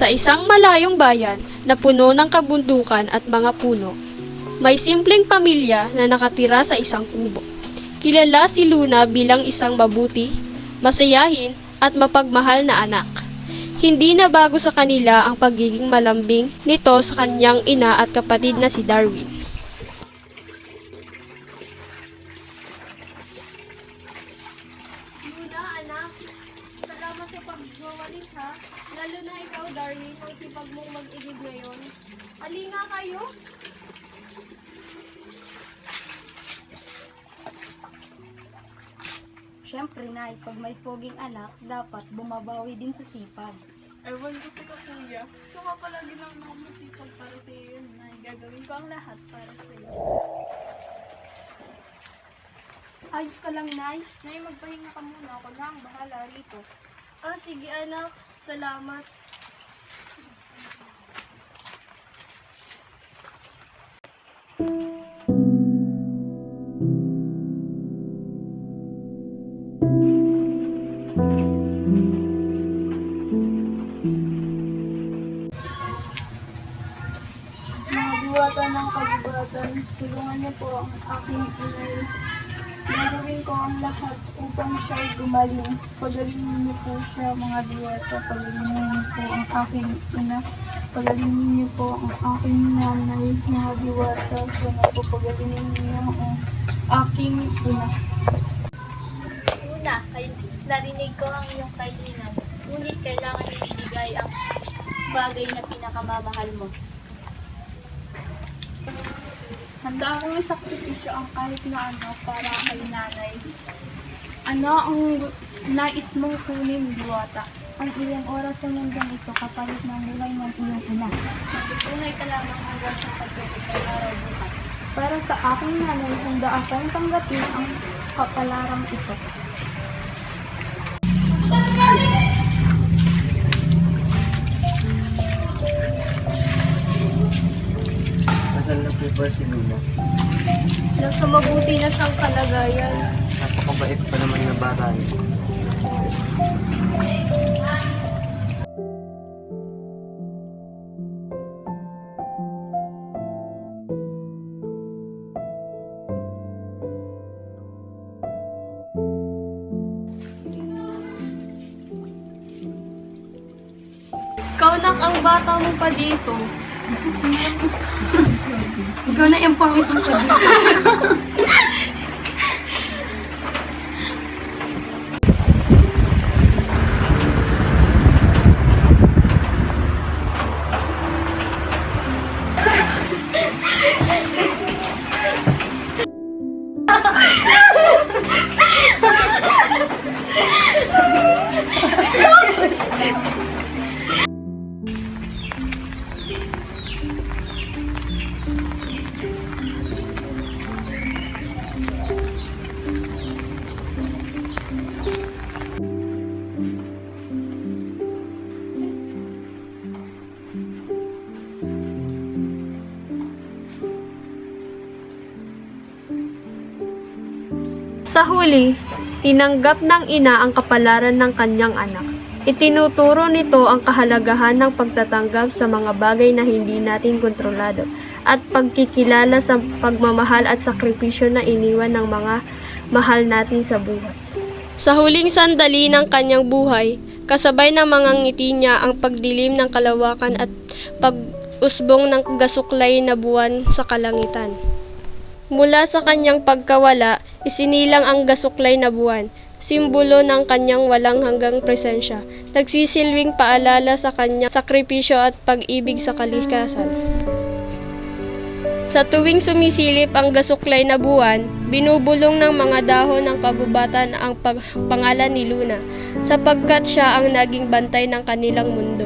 Sa isang malayong bayan na puno ng kabundukan at mga puno, may simpleng pamilya na nakatira sa isang kubo. Kilala si Luna bilang isang mabuti, masayahin at mapagmahal na anak. Hindi na bago sa kanila ang pagiging malambing nito sa kanyang ina at kapatid na si Darwin. Luna, anak, salamat sa pagwawalis ha. Lalo na ikaw, Darwin, ang sipag mong mag-igib ngayon. Halina kayo. Siyempre, Nay, pag may poging anak, dapat bumabawi din sa sipag. Ewan ko sa kuya. Saka palagi lang ako masipag para sa iyo yun, Nay. Gagawin ko ang lahat para sa iyo. Ayos ka lang, Nay. Nay, magpahinga ka muna. Ako lang, bahala rito. Ah, sige anak. Salamat. Mga diwata ng kagubatan, tulungan niyo po ang aking inay. Gagawin ko ang lahat upang siya'y gumaling. Pagalingin niyo po siya, mga diwata. Pagalingin niyo po ang aking ina. Pagalingin niyo po ang aking nanay, mga diwata. Sana po pagalingin niyo ang aking ina. Una, narinig ko ang iyong kailangan. Ngunit kailangan ibigay ang bagay na pinakamamahal mo. Handa akong isakripisyo ang kahit na ano para kay nanay. Ano ang nais mong kunin, diwata? Ang iyong oras sa mundang ito kapalit ng buhay ng iyong ina. Magtutunay ka lamang hanggang sa pagdating ng araw bukas. Para sa aking nanay, handa akong tanggapin ang kapalarang ito. Nasaan na po si Luna? Nasa mabuti na siyang kalagayan. Napakabait pa naman na bata niya. Ikaw nak ang bata mo pa dito. Ikaw na yung pangit mo sa dito. Sa huli, tinanggap ng ina ang kapalaran ng kanyang anak. Itinuturo nito ang kahalagahan ng pagtatanggap sa mga bagay na hindi natin kontrolado at pagkikilala sa pagmamahal at sakripisyo na iniwan ng mga mahal natin sa buhay. Sa huling sandali ng kanyang buhay, kasabay ng mga ngiti niya ang pagdilim ng kalawakan at pag-usbong ng gasuklay na buwan sa kalangitan. Mula sa kanyang pagkawala, isinilang ang gasuklay na buwan, simbolo ng kanyang walang hanggang presensya, nagsisilbing paalala sa kanyang sakripisyo at pag-ibig sa kalikasan. Sa tuwing sumisilip ang gasuklay na buwan, binubulong ng mga dahon ng kagubatan ang pangalan ni Luna, sapagkat siya ang naging bantay ng kanilang mundo.